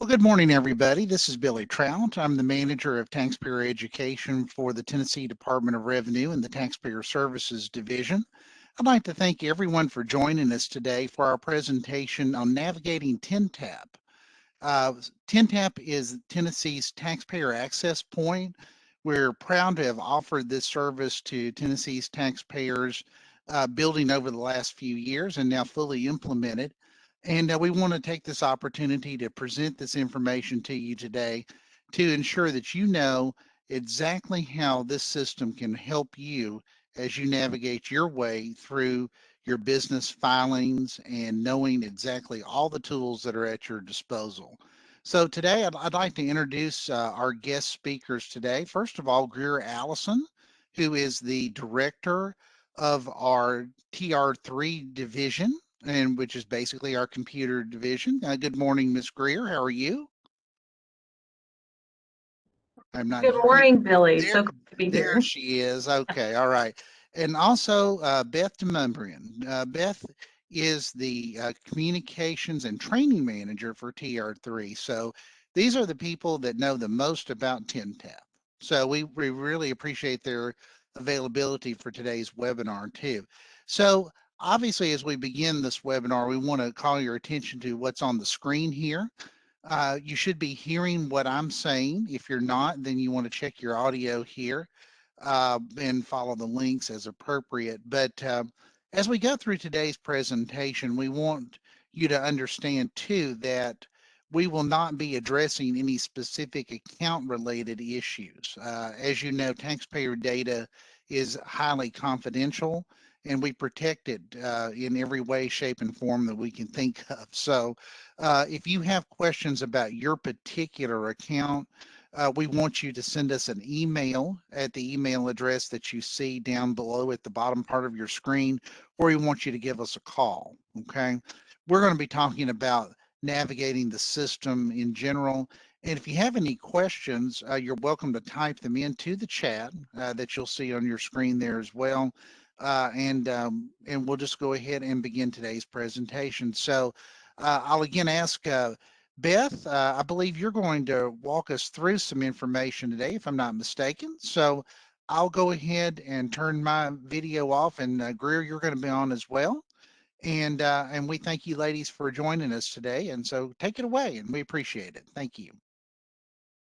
Well, good morning, everybody. This is Billy Trout. I'm the manager of taxpayer education for the Tennessee Department of Revenue and the Taxpayer Services Division. I'd like to thank everyone for joining us today for our presentation on navigating TNTAP. TNTAP is Tennessee's taxpayer access point. We're proud to have offered this service to Tennessee's taxpayers, building over the last few years and now fully implemented. And we want to take this opportunity to present this information to you today to ensure that you know exactly how this system can help you as you navigate your way through your business filings and knowing exactly all the tools that are at your disposal. So today I'd like to introduce our guest speakers today. First of all, Greer Allison, who is the director of our TR3 division, and which is basically our computer division. Good morning, Ms. Greer. How are you? I'm not Good morning, Billy. there. So glad to be There here. she is. Okay, all right. And also Beth DeMumbrian. Beth is the communications and training manager for TR3. So these are the people that know the most about TNTAP. So we really appreciate their availability for today's webinar too. So obviously, as we begin this webinar, we want to call your attention to what's on the screen here. You should be hearing what I'm saying. If you're not, then you want to check your audio here and follow the links as appropriate. But as we go through today's presentation, we want you to understand too that we will not be addressing any specific account related issues. As you know, taxpayer data is highly confidential and we protect it in every way, shape, and form that we can think of. So if you have questions about your particular account, we want you to send us an email at the email address that you see down below at the bottom part of your screen, or we want you to give us a call, okay? We're going to be talking about navigating the system in general. And if you have any questions, you're welcome to type them into the chat that you'll see on your screen there as well. And we'll just go ahead and begin today's presentation. So I'll again ask Beth, I believe you're going to walk us through some information today, if I'm not mistaken. So I'll go ahead and turn my video off, and Greer, you're going to be on as well. And we thank you ladies for joining us today. And so take it away, and we appreciate it. Thank you.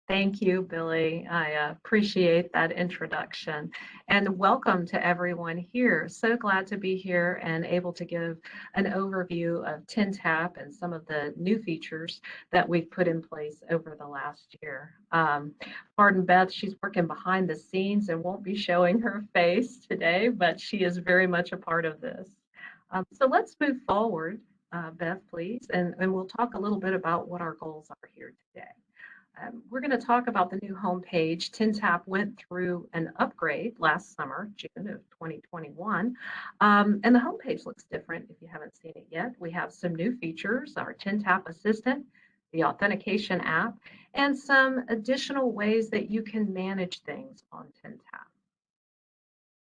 Thank you, Billy. I appreciate that introduction. And welcome to everyone here. So glad to be here and able to give an overview of TNTAP and some of the new features that we've put in place over the last year. Pardon Beth, she's working behind the scenes and won't be showing her face today, but she is very much a part of this. So let's move forward, Beth, please, and we'll talk a little bit about what our goals are here today. We're going to talk about the new homepage. TNTAP went through an upgrade last summer, June of 2021, and the homepage looks different if you haven't seen it yet. We have some new features, our TNTAP Assistant, the authentication app, and some additional ways that you can manage things on TNTAP.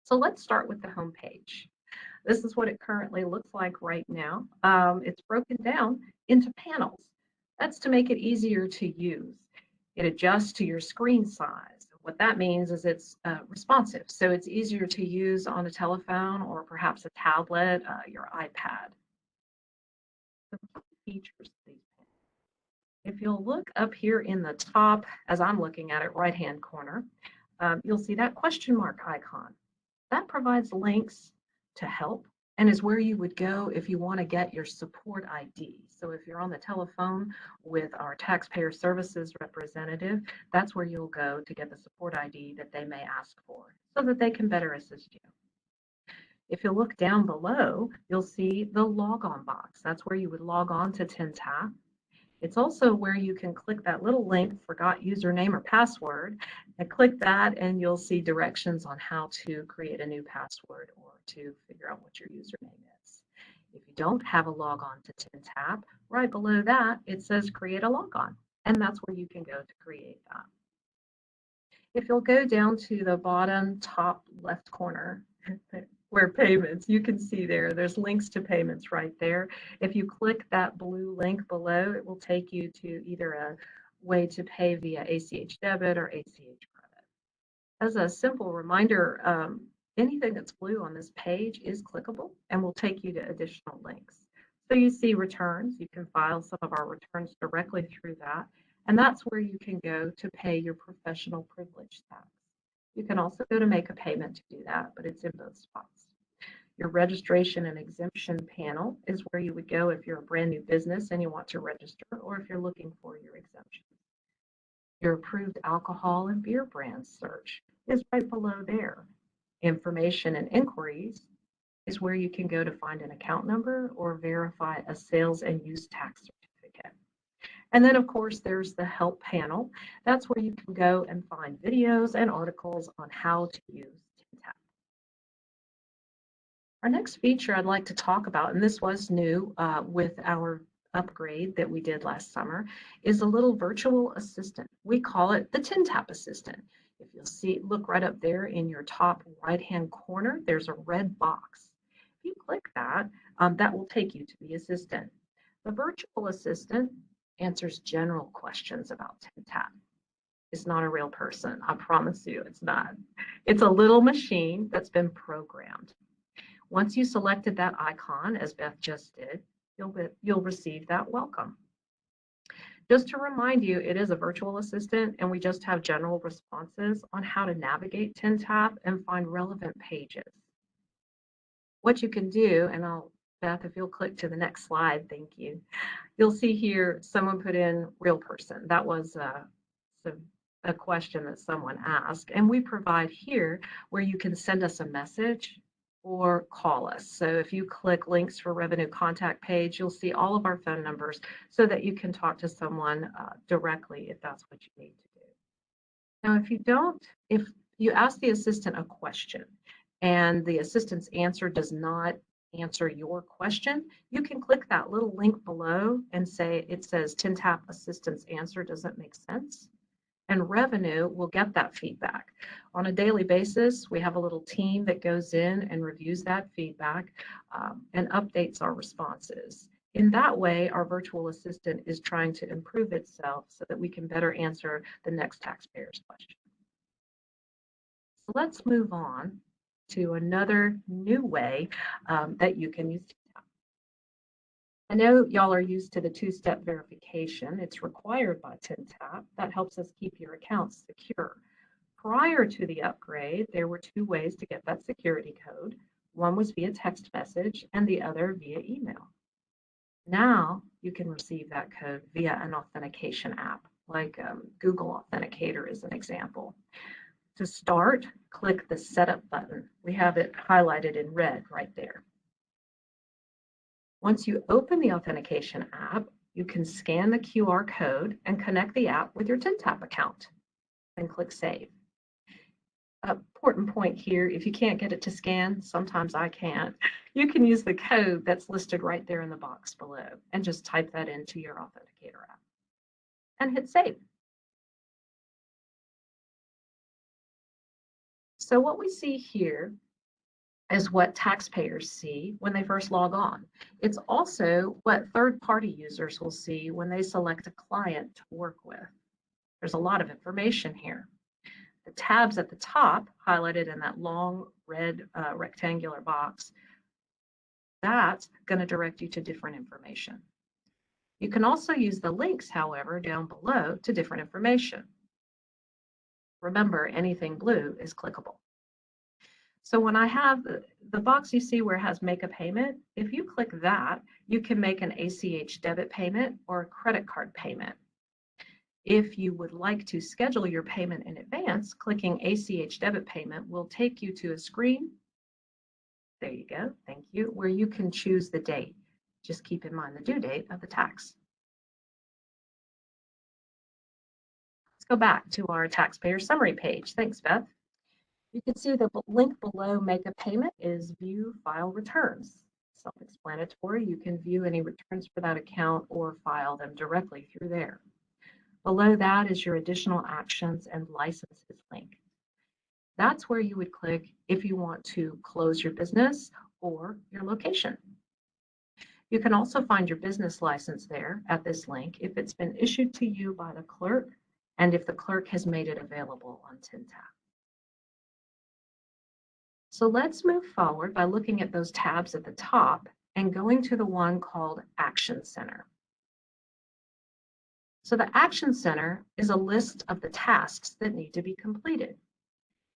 So let's start with the homepage. This is what it currently looks like right now. It's broken down into panels. That's to make it easier to use. It adjusts to your screen size. What that means is it's responsive, so it's easier to use on a telephone or perhaps a tablet, your iPad. The features of these panels. If you'll look up here in the top, as I'm looking at it, right-hand corner, you'll see that question mark icon. That provides links to help and is where you would go if you want to get your support ID. So if you're on the telephone with our taxpayer services representative, that's where you'll go to get the support ID that they may ask for so that they can better assist you. If you look down below, you'll see the logon box. That's where you would log on to TNTAP. It's also where you can click that little link, forgot username or password, and click that and you'll see directions on how to create a new password or to figure out what your username is. If you don't have a logon to TNTAP, right below that, it says create a logon, and that's where you can go to create that. If you'll go down to the bottom top left corner, where payments, you can see there's links to payments right there. If you click that blue link below, it will take you to either a way to pay via ACH debit or ACH credit. As a simple reminder, anything that's blue on this page is clickable and will take you to additional links. So you see returns, you can file some of our returns directly through that, and that's where you can go to pay your professional privilege tax. You can also go to make a payment to do that, but it's in both spots. Your registration and exemption panel is where you would go if you're a brand new business and you want to register, or if you're looking for your exemption. Your approved alcohol and beer brands search is right below there. Information and inquiries is where you can go to find an account number or verify a sales and use tax certificate. And then, of course, there's the help panel. That's where you can go and find videos and articles on how to use TNTAP. Our next feature I'd like to talk about, and this was new with our upgrade that we did last summer, is a little virtual assistant. We call it the TNTAP assistant. If you'll see, look right up there in your top right-hand corner, there's a red box. If you click that, that will take you to the assistant. The virtual assistant answers general questions about TNTAP. It's not a real person, I promise you it's not. It's a little machine that's been programmed. Once you selected that icon, as Beth just did, you'll receive that welcome. Just to remind you, it is a virtual assistant, and we just have general responses on how to navigate TNTAP and find relevant pages. What you can do, and Beth, if you'll click to the next slide, thank you. You'll see here someone put in real person. That was a question that someone asked, and we provide here where you can send us a message or call us. So if you click links for revenue contact page, you'll see all of our phone numbers so that you can talk to someone directly if that's what you need to do. Now, if you ask the assistant a question and the assistant's answer does not answer your question, you can click that little link below and say, it says TNTAP assistant's answer doesn't make sense. And revenue will get that feedback. On a daily basis, we have a little team that goes in and reviews that feedback and updates our responses. In that way, our virtual assistant is trying to improve itself so that we can better answer the next taxpayer's question. So let's move on to another new way that you can use TNTAP. I know y'all are used to the two-step verification. It's required by TNTAP. That helps us keep your accounts secure. Prior to the upgrade, there were two ways to get that security code. One was via text message and the other via email. Now you can receive that code via an authentication app, like Google Authenticator is an example. To start, click the Setup button. We have it highlighted in red right there. Once you open the authentication app, you can scan the QR code and connect the app with your TNTAP account. Then click Save. Important point here, if you can't get it to scan, sometimes I can't, you can use the code that's listed right there in the box below and just type that into your authenticator app and hit Save. So what we see here is what taxpayers see when they first log on. It's also what third-party users will see when they select a client to work with. There's a lot of information here. The tabs at the top, highlighted in that long red rectangular box, that's going to direct you to different information. You can also use the links, however, down below to different information. Remember, anything blue is clickable. So when I have the box you see where it has make a payment, if you click that, you can make an ACH debit payment or a credit card payment. If you would like to schedule your payment in advance, clicking ACH debit payment will take you to a screen. There you go, thank you, where you can choose the date. Just keep in mind the due date of the tax. Let's go back to our taxpayer summary page. Thanks, Beth. You can see the link below Make a Payment is View File Returns. Self-explanatory, you can view any returns for that account or file them directly through there. Below that is your additional actions and licenses link. That's where you would click if you want to close your business or your location. You can also find your business license there at this link if it's been issued to you by the clerk and if the clerk has made it available on TNTAP. So let's move forward by looking at those tabs at the top and going to the one called Action Center. So the Action Center is a list of the tasks that need to be completed.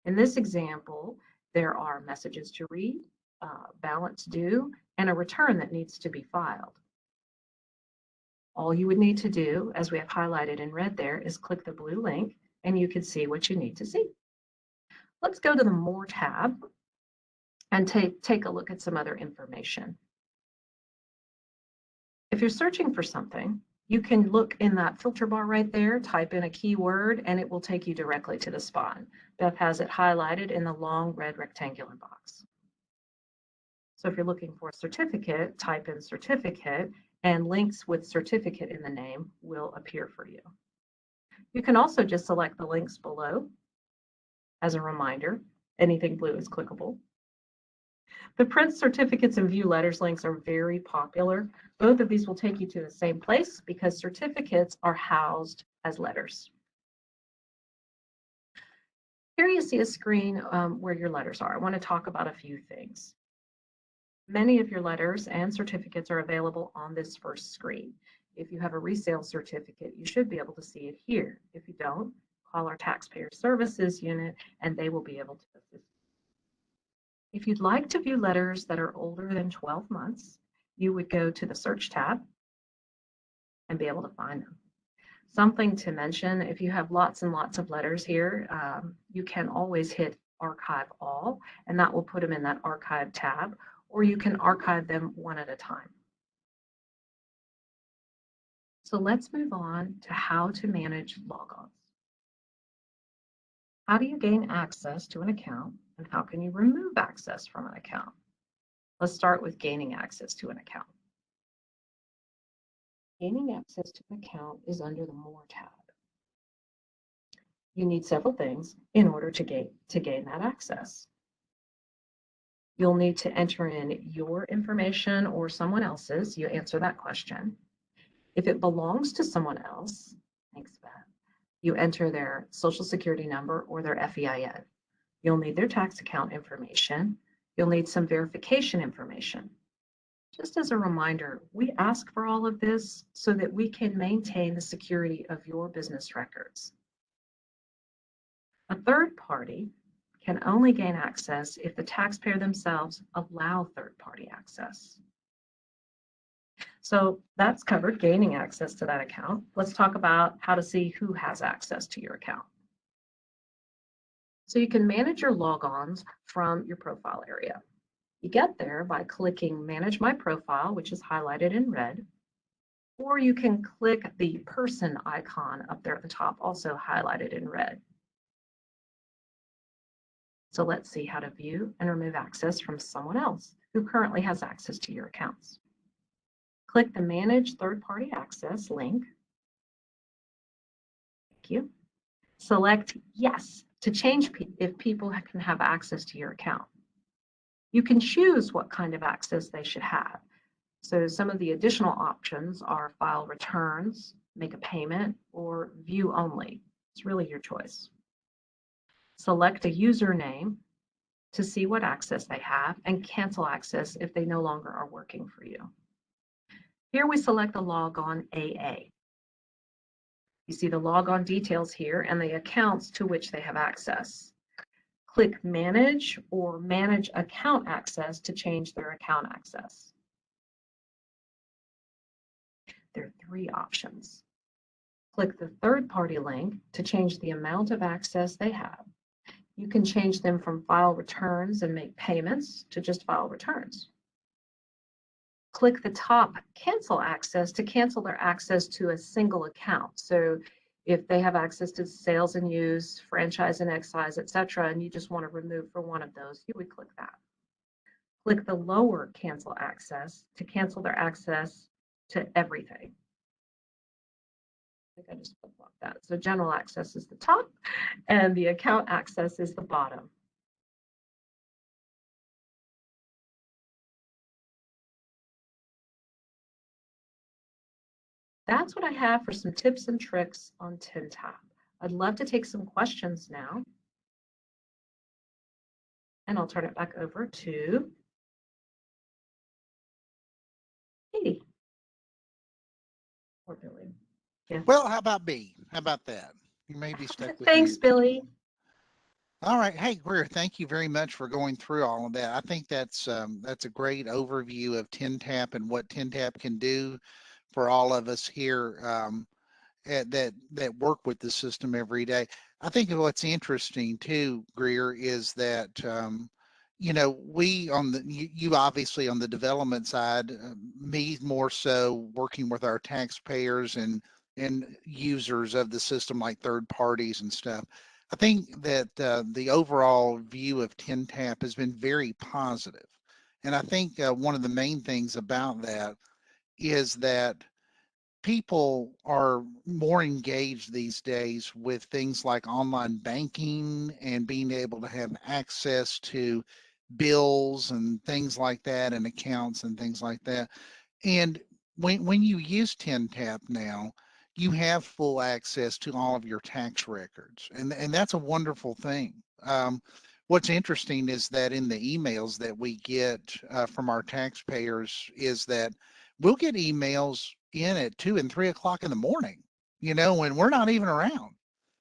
In this example, there are messages to read, balance due, and a return that needs to be filed. All you would need to do, as we have highlighted in red there, is click the blue link and you can see what you need to see. Let's go to the More tab and take a look at some other information. If you're searching for something, you can look in that filter bar right there, type in a keyword, and it will take you directly to the spot. Beth has it highlighted in the long red rectangular box. So if you're looking for a certificate, type in certificate, and links with certificate in the name will appear for you. You can also just select the links below. As a reminder, anything blue is clickable. The print certificates and view letters links are very popular. Both of these will take you to the same place because certificates are housed as letters. Here you see a screen where your letters are. I want to talk about a few things. Many of your letters and certificates are available on this first screen. If you have a resale certificate, you should be able to see it here. If you don't, call our Taxpayer Services unit and they will be able to assist. If you'd like to view letters that are older than 12 months, you would go to the Search tab and be able to find them. Something to mention, if you have lots and lots of letters here, you can always hit Archive All, and that will put them in that Archive tab, or you can archive them one at a time. So let's move on to how to manage logons. How do you gain access to an account, and how can you remove access from an account? Let's start with gaining access to an account. Gaining access to an account is under the More tab. You need several things in order to gain that access. You'll need to enter in your information or someone else's. You answer that question. If it belongs to someone else, thanks, Beth, you enter their social security number or their FEIN. You'll need their tax account information. You'll need some verification information. Just as a reminder, we ask for all of this so that we can maintain the security of your business records. A third party can only gain access if the taxpayer themselves allow third-party access. So that's covered gaining access to that account. Let's talk about how to see who has access to your account. So you can manage your logons from your profile area. You get there by clicking Manage My Profile, which is highlighted in red, or you can click the person icon up there at the top, also highlighted in red. So let's see how to view and remove access from someone else who currently has access to your accounts. Click the Manage Third-Party Access link. Thank you. Select Yes to change if people can have access to your account. You can choose what kind of access they should have. So some of the additional options are file returns, make a payment, or view only. It's really your choice. Select a username to see what access they have and cancel access if they no longer are working for you. Here we select the logon AA. You see the logon details here and the accounts to which they have access. Click Manage or Manage Account Access to change their account access. There are three options. Click the third-party link to change the amount of access they have. You can change them from file returns and make payments to just file returns. Click the top Cancel Access to cancel their access to a single account. So if they have access to sales and use, franchise and excise, etc., and you just want to remove for one of those, you would click that. Click the lower Cancel Access to cancel their access to everything. I think I just bookmarked that. So general access is the top and the account access is the bottom. That's what I have for some tips and tricks on TNTAP. I'd love to take some questions now. And I'll turn it back over to Katie or Billy. Yeah. Well, how about B? How about that? You may be stuck with Thanks, mute. Billy. All right. Hey, Greer, thank you very much for going through all of that. I think that's a great overview of TNTAP and what TNTAP can do for all of us here that work with the system every day. I think what's interesting too, Greer, is that we on you obviously on the development side, me more so working with our taxpayers and users of the system like third parties and stuff. I think that the overall view of TNTAP has been very positive, and I think one of the main things about that is that people are more engaged these days with things like online banking and being able to have access to bills and things like that and accounts and things like that. And when you use TNTAP now, you have full access to all of your tax records, and that's a wonderful thing. What's interesting is that in the emails that we get from our taxpayers is that we'll get emails in at 2 and 3 o'clock in the morning, when we're not even around.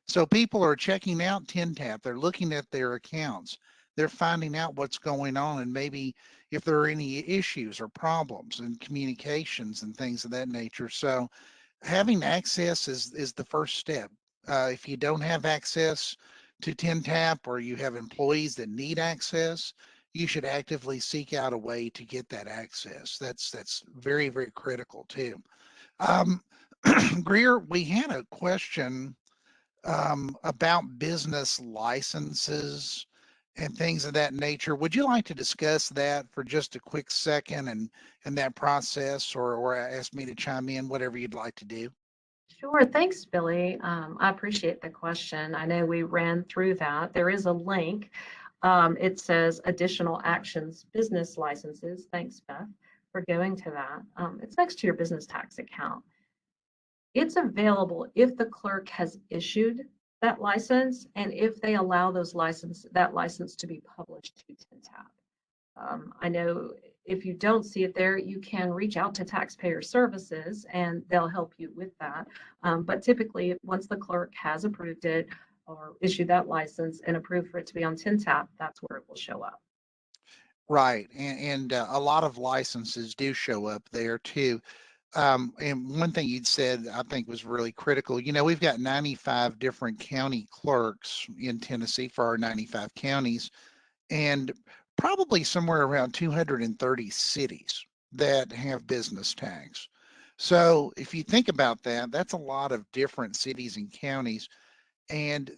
So people are checking out TNTAP. They're looking at their accounts. They're finding out what's going on and maybe if there are any issues or problems in communications and things of that nature. So having access is the first step. If you don't have access to TNTAP or you have employees that need access, you should actively seek out a way to get that access. That's very, very critical too. Um, Greer, we had a question about business licenses and things of that nature. Would you like to discuss that for just a quick second and that process, or ask me to chime in, whatever you'd like to do? Sure. Thanks, Billy. I appreciate the question. I know we ran through that. There is a link. It says additional actions, business licenses. Thanks, Beth, for going to that. It's next to your business tax account. It's available if the clerk has issued that license and if they allow that license to be published to TNTAP. I know if you don't see it there, you can reach out to taxpayer services and they'll help you with that. But typically, once the clerk has approved it or issued that license and approved for it to be on TNTAP, that's where it will show up. Right, and a lot of licenses do show up there too. And one thing you'd said I think was really critical. We've got 95 different county clerks in Tennessee for our 95 counties, and probably somewhere around 230 cities that have business tax. So if you think about that, that's a lot of different cities and counties, and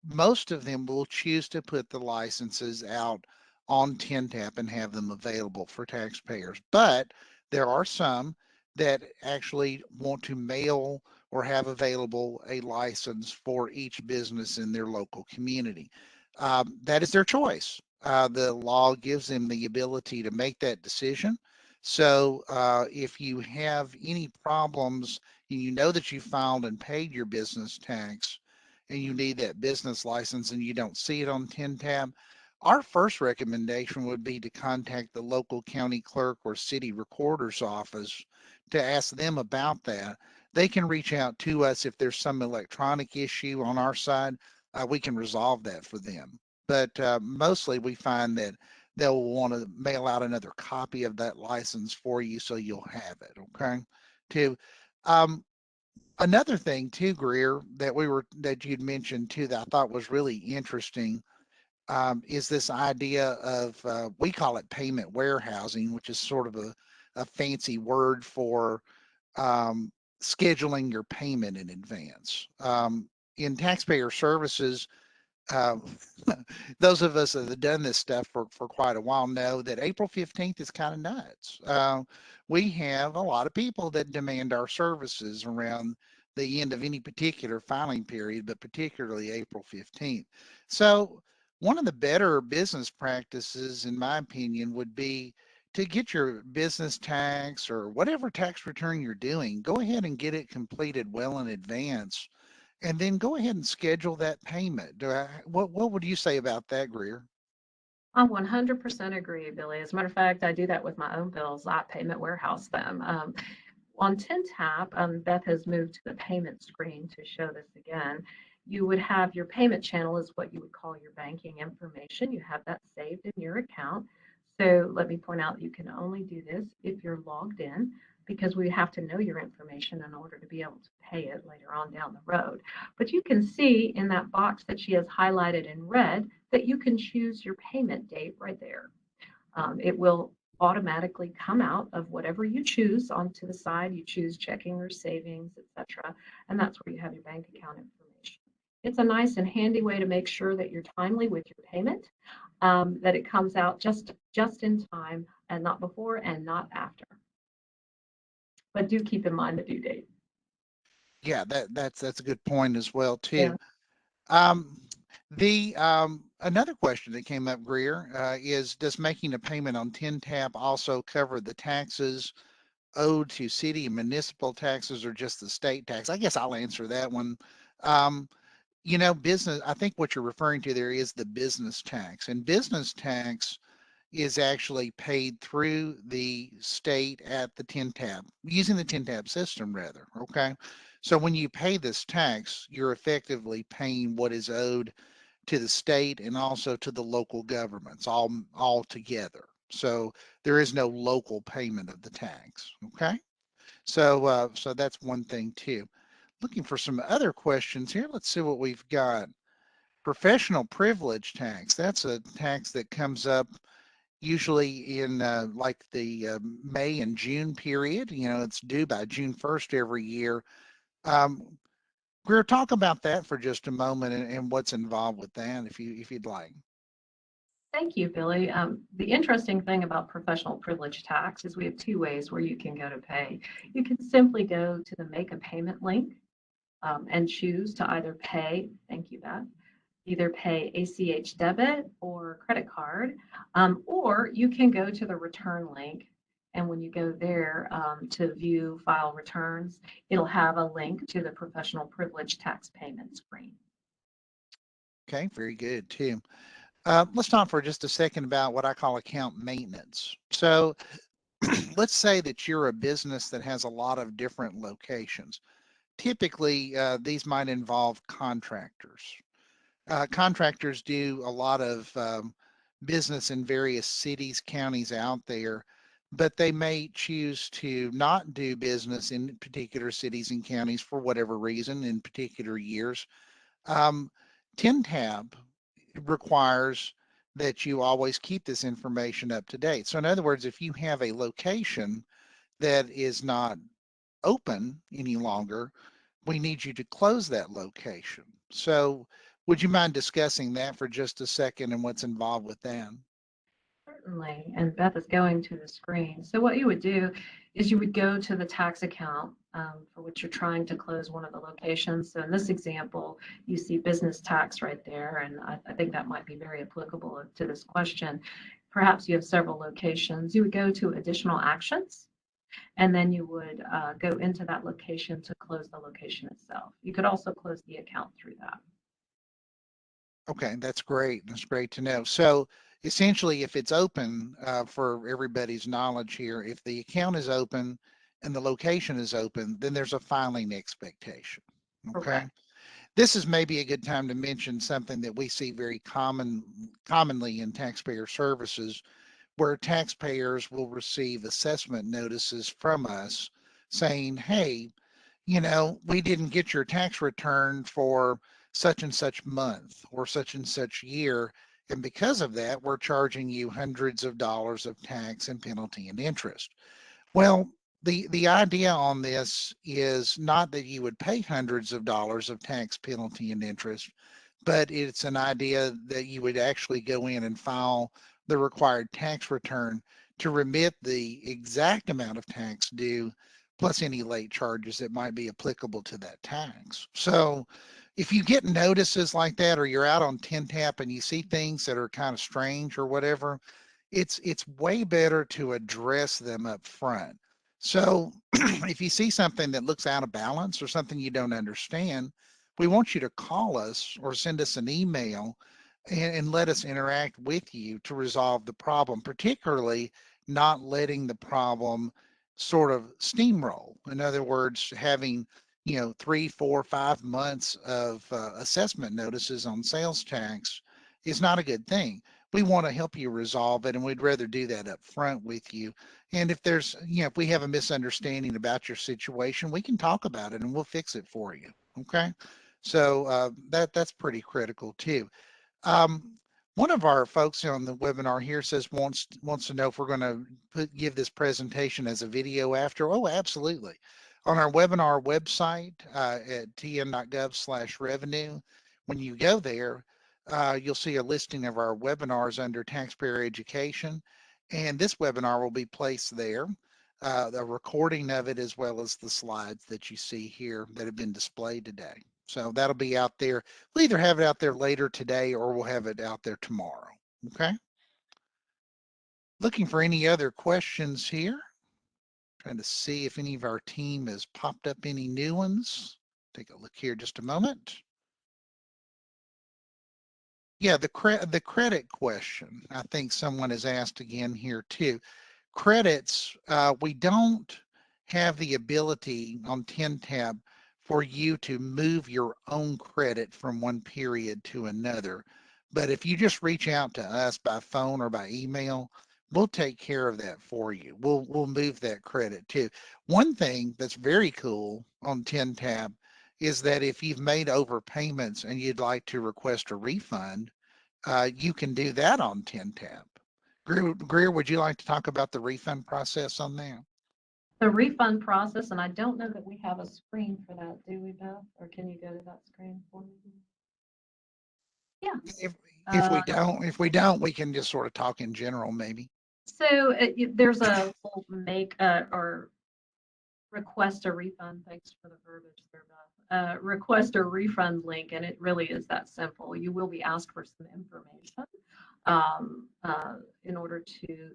most of them will choose to put the licenses out on TNTAP and have them available for taxpayers. But there are some that actually want to mail or have available a license for each business in their local community. That is their choice. The law gives them the ability to make that decision. So if you have any problems and you know that you filed and paid your business tax, and you need that business license and you don't see it on TNTAP, our first recommendation would be to contact the local county clerk or city recorder's office to ask them about that. They can reach out to us if there's some electronic issue on our side. We can resolve that for them. But mostly we find that they'll want to mail out another copy of that license for you so you'll have it. Okay. Too. Um, Another thing too, Greer, that you'd mentioned too that I thought was really interesting, is this idea of we call it payment warehousing, which is sort of a fancy word for scheduling your payment in advance. In taxpayer services, uh, those of us that have done this stuff for quite a while know that April 15th is kind of nuts. We have a lot of people that demand our services around the end of any particular filing period, but particularly April 15th. So one of the better business practices, in my opinion, would be to get your business tax or whatever tax return you're doing, go ahead and get it completed well in advance, and then go ahead and schedule that payment. What would you say about that, Greer? I 100% agree, Billy. As a matter of fact, I do that with my own bills. I payment warehouse them. On TNTAP, Beth has moved to the payment screen to show this again. You would have your payment channel is what you would call your banking information. You have that saved in your account. So let me point out you can only do this if you're logged in because we have to know your information in order to be able to pay it later on down the road. But you can see in that box that she has highlighted in red that you can choose your payment date right there. It will automatically come out of whatever you choose onto the side. You choose checking or savings, etc. And that's where you have your bank account information. It's a nice and handy way to make sure that you're timely with your payment, that it comes out just in time and not before and not after. But do keep in mind the due date. Yeah, that's a good point as well Yeah. too. Um, the another question that came up, Greer, is does making a payment on TNTAP also cover the taxes owed to city and municipal taxes or just the state tax? I guess I'll answer that one. Um, business, I think what you're referring to there is the business tax, and business tax is actually paid through the state at the TNTAP, using the TNTAP system rather. Okay. So when you pay this tax, you're effectively paying what is owed to the state and also to the local governments all together. So there is no local payment of the tax. Okay. So that's one thing too. Looking for some other questions here. Let's see what we've got. Professional privilege tax. That's a tax that comes up usually in like the May and June period. It's due by June 1st every year. Um, Greer, talk about that for just a moment and what's involved with that, if you'd like. Thank you, Billy. The interesting thing about professional privilege tax is we have two ways where you can go to pay. You can simply go to the make a payment link and choose to either pay, thank you, Beth, either pay ACH debit or credit card, or you can go to the return link. And when you go there to view file returns, it'll have a link to the professional privilege tax payment screen. Okay, very good too. Let's talk for just a second about what I call account maintenance. So let's say that you're a business that has a lot of different locations. Typically, these might involve contractors. Contractors do a lot of business in various cities, counties out there, but they may choose to not do business in particular cities and counties for whatever reason in particular years. Um, TNTAP requires that you always keep this information up to date. So, in other words, if you have a location that is not open any longer, we need you to close that location. So would you mind discussing that for just a second and what's involved with that? Certainly, and Beth is going to the screen. So what you would do is you would go to the tax account for which you're trying to close one of the locations. So in this example, you see business tax right there, and I think that might be very applicable to this question. Perhaps you have several locations. You would go to additional actions, and then you would go into that location to close the location itself. You could also close the account through that. Okay, that's great. That's great to know. So essentially, if it's open, for everybody's knowledge here, if the account is open and the location is open, then there's a filing expectation. Okay. Correct. This is maybe a good time to mention something that we see very commonly in taxpayer services, where taxpayers will receive assessment notices from us saying, hey, we didn't get your tax return for such and such month or such and such year. And because of that, we're charging you hundreds of dollars of tax and penalty and interest. Well, the idea on this is not that you would pay hundreds of dollars of tax penalty and interest, but it's an idea that you would actually go in and file the required tax return to remit the exact amount of tax due plus any late charges that might be applicable to that tax. So if you get notices like that, or you're out on TNTAP and you see things that are kind of strange or whatever, it's way better to address them up front. So if you see something that looks out of balance or something you don't understand, we want you to call us or send us an email and let us interact with you to resolve the problem, particularly not letting the problem sort of steamroll. In other words, having 3, 4, 5 months of assessment notices on sales tax is not a good thing. We want to help you resolve it, and we'd rather do that up front with you. And if there's, if we have a misunderstanding about your situation, we can talk about it and we'll fix it for you. Okay. So that's pretty critical too. Um, One of our folks on the webinar here says wants to know if we're going to give this presentation as a video after. Oh, absolutely. On our webinar website at tn.gov/revenue, when you go there, you'll see a listing of our webinars under taxpayer education, and this webinar will be placed there. The recording of it, as well as the slides that you see here that have been displayed today. So that'll be out there. We'll either have it out there later today or we'll have it out there tomorrow. Okay. Looking for any other questions here. Trying to see if any of our team has popped up any new ones. Take a look here just a moment. Yeah, the credit question. I think someone has asked again here too. Credits, we don't have the ability on TNTAP for you to move your own credit from one period to another. But if you just reach out to us by phone or by email, we'll take care of that for you. We'll move that credit too. One thing that's very cool on TNTAP is that if you've made overpayments and you'd like to request a refund, you can do that on TNTAP. Greer, would you like to talk about the refund process on that? The refund process, and I don't know that we have a screen for that, do we, Beth? Or can you go to that screen for me? Yeah. If if Uh, we don't, if we don't, we can just sort of talk in general, maybe. so there's a little make or request a refund. Thanks for the verbiage there, Beth. Request a refund link, and it really is that simple. You will be asked for some information in order to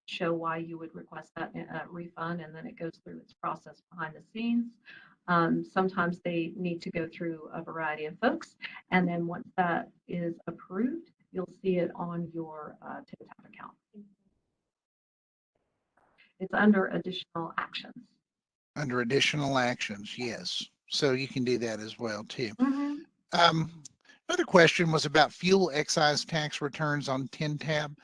show why you would request that refund, and then it goes through its process behind the scenes. Sometimes they need to go through a variety of folks, and then once that is approved, you'll see it on your TNTAP account. It's under additional actions. Under additional actions, yes. So you can do that as well too. Mm-hmm. Another question was about fuel excise tax returns on TNTAP.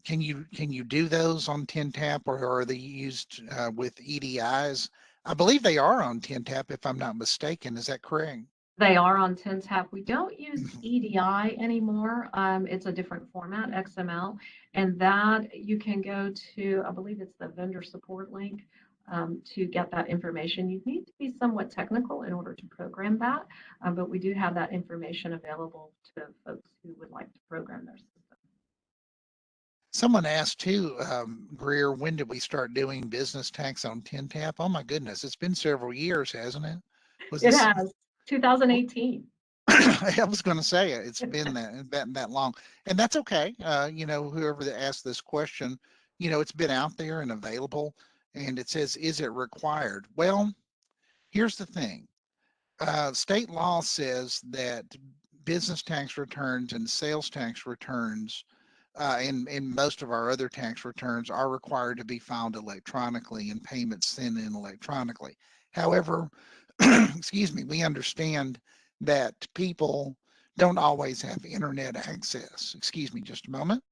Can you do those on TNTAP, or are they used with EDIs? I believe they are on TNTAP, if I'm not mistaken. Is that correct? They are on TNTAP. We don't use EDI anymore. It's a different format, XML, and that you can go to, I believe it's the vendor support link to get that information. You need to be somewhat technical in order to program that, but we do have that information available to folks who would like to program their system. Someone asked too, Greer, when did we start doing business tax on TNTAP? Oh my goodness, it's been several years, hasn't it? Was It this? has 2018. I was going to say it. It's been that long, and that's okay. Whoever that asked this question, it's been out there and available, and it says, "Is it required?" Well, here's the thing. State law says that business tax returns and sales tax returns and most of our other tax returns are required to be filed electronically and payments sent in electronically. However, excuse me, we understand that people don't always have internet access. Excuse me just a moment.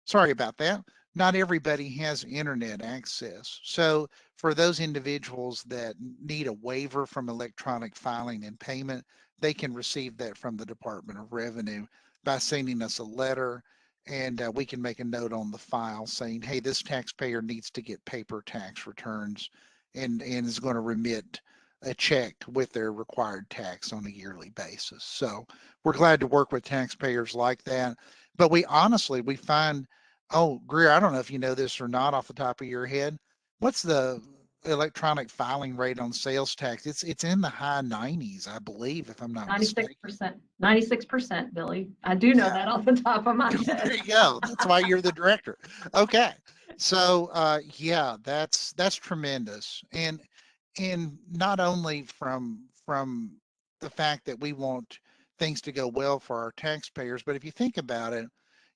Sorry about that. Not everybody has internet access. So for those individuals that need a waiver from electronic filing and payment, they can receive that from the Department of Revenue by sending us a letter, and we can make a note on the file saying, hey, this taxpayer needs to get paper tax returns and is going to remit a check with their required tax on a yearly basis. So we're glad to work with taxpayers like that. But we honestly, we find Oh, Greer, I don't know if you know this or not off the top of your head. What's the electronic filing rate on sales tax? It's in the high 90s, I believe, if I'm not mistaken. 96%. 96%, Billy. I do know Yeah. that off the top of my There head. you go. That's why you're the director. Okay. So yeah, that's tremendous. And not only from the fact that we want things to go well for our taxpayers, but if you think about it,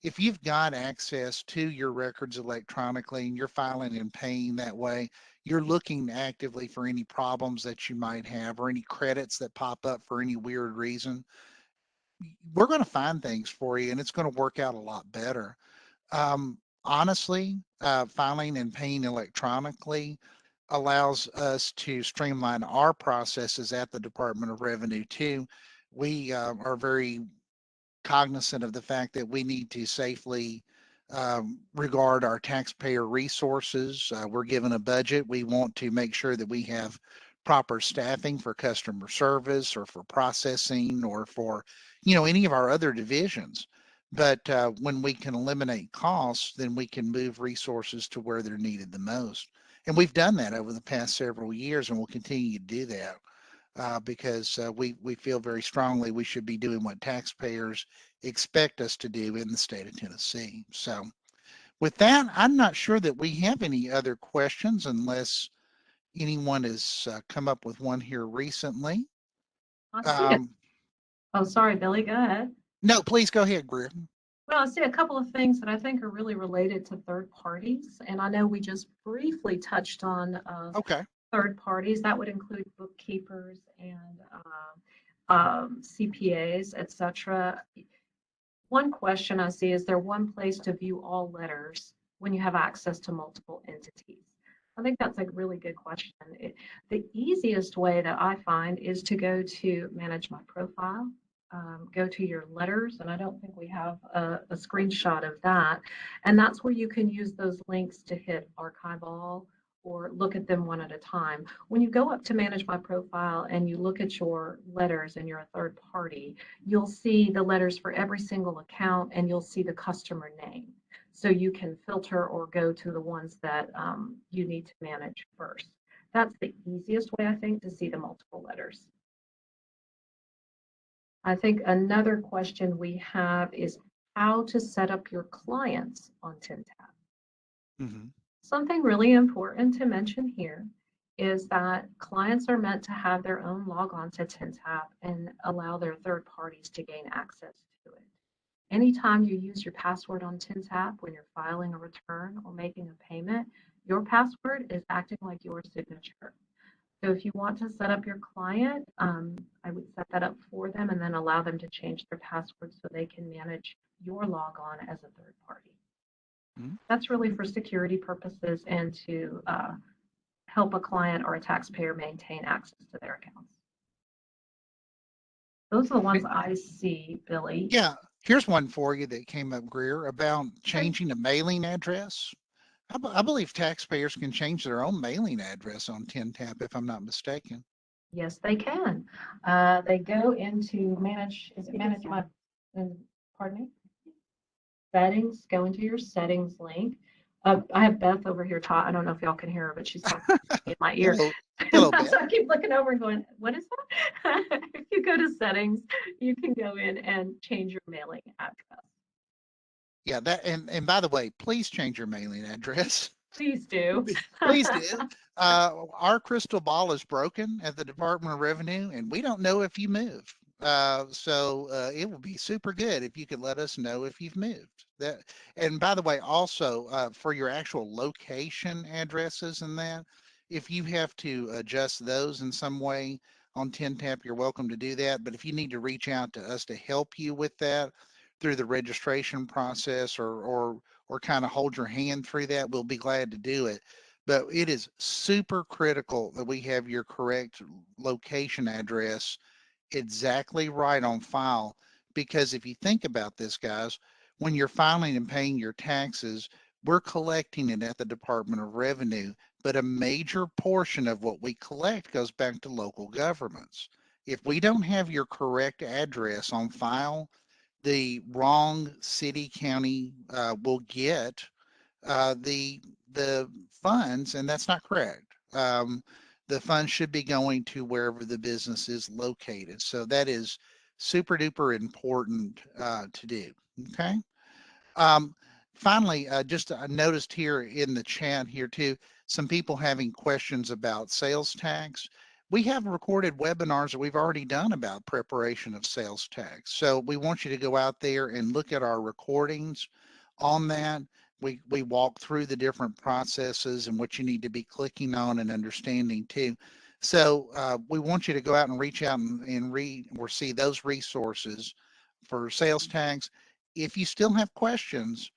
if you've got access to your records electronically and you're filing and paying that way, you're looking actively for any problems that you might have or any credits that pop up for any weird reason. We're going to find things for you and it's going to work out a lot better. Honestly, filing and paying electronically allows us to streamline our processes at the Department of Revenue too. We are very cognizant of the fact that we need to safely regard our taxpayer resources. We're given a budget. We want to make sure that we have proper staffing for customer service or for processing or for, any of our other divisions. But when we can eliminate costs, then we can move resources to where they're needed the most. And we've done that over the past several years, and we'll continue to do that because we feel very strongly we should be doing what taxpayers expect us to do in the state of Tennessee. So, with that, I'm not sure that we have any other questions unless anyone has come up with one here recently. I see it. Um, Oh, sorry, Billy, go ahead. no, please go ahead, Greer. Well, I see a couple of things that I think are really related to third parties. And I know we just briefly touched on Okay. third parties. That would include bookkeepers and CPAs, et cetera. One question I see, is there one place to view all letters when you have access to multiple entities? I think that's a really good question. The easiest way that I find is to go to manage my profile, go to your letters, and I don't think we have a screenshot of that. And that's where you can use those links to hit archive all or look at them one at a time. When you go up to manage my profile and you look at your letters and you're a third party, you'll see the letters for every single account and you'll see the customer name. So you can filter or go to the ones that you need to manage first. That's the easiest way, I think, to see the multiple letters. I think another question we have is how to set up your clients on TNTAP. Hmm. Something really important to mention here is that clients are meant to have their own log on to TNTAP and allow their third parties to gain access to it. Anytime you use your password on TNTAP when you're filing a return or making a payment, your password is acting like your signature. So if you want to set up your client, I would set that up for them and then allow them to change their password so they can manage your log on as a third party. That's really for security purposes and to help a client or a taxpayer maintain access to their accounts. Those are the ones I see, Billy. Yeah, here's one for you that came up, Greer, about Okay. changing a mailing address. I believe taxpayers can change their own mailing address on TNTAP, if I'm not mistaken. Yes, they can. They go into manage, is it manage my, pardon me? Settings, go into your settings link. I have Beth over here talking. I don't know if y'all can hear her, but she's talking in my ear. Hello, hello, So Beth. I keep looking over and going, what is that? If you go to settings, you can go in and change your mailing address. Yeah, that and by the way, please change your mailing address. Please do. Please do. Our crystal ball is broken at the Department of Revenue, and we don't know if you move. So it would be super good if you could let us know if you've moved. That, and by the way, also for your actual location addresses and that, if you have to adjust those in some way on TNTAP, you're welcome to do that. But if you need to reach out to us to help you with that through the registration process or kind of hold your hand through that, we'll be glad to do it. But it is super critical that we have your correct location address exactly right on file. Because if you think about this, guys, when you're filing and paying your taxes, we're collecting it at the Department of Revenue, but a major portion of what we collect goes back to local governments. If we don't have your correct address on file, the wrong city, county will get the funds, and that's not correct. The funds should be going to wherever the business is located. So that is super duper important to do. Okay. Um, Finally, just I noticed here in the chat here too, some people having questions about sales tax. We have recorded webinars that we've already done about preparation of sales tax. So we want you to go out there and look at our recordings on that. We walk through the different processes and what you need to be clicking on and understanding too. So we want you to go out and reach out and read or see those resources for sales tax. If you still have questions,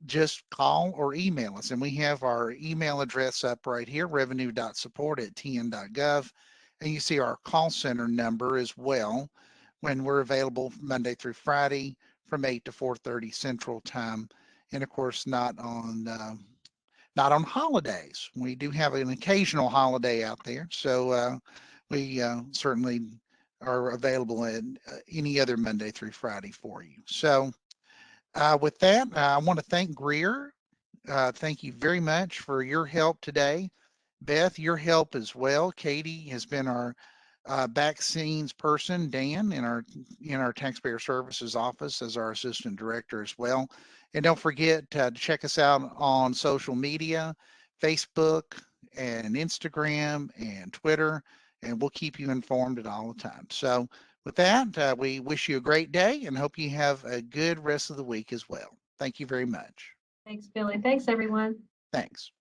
just call or email us. And we have our email address up right here, revenue.support@tn.gov. And you see our call center number as well when we're available Monday through Friday from 8 to 4:30 Central Time. And of course, not on holidays. We do have an occasional holiday out there. So we certainly are available at any other Monday through Friday for you. So with that, I want to thank Greer. Thank you very much for your help today. Beth, your help as well. Katie has been our back scenes person. Dan in our taxpayer services office as our assistant director as well. And don't forget to check us out on social media, Facebook and Instagram and Twitter, and we'll keep you informed at all the time. So with that, we wish you a great day and hope you have a good rest of the week as well. Thank you very much. Thanks, Billy. Thanks, everyone. Thanks.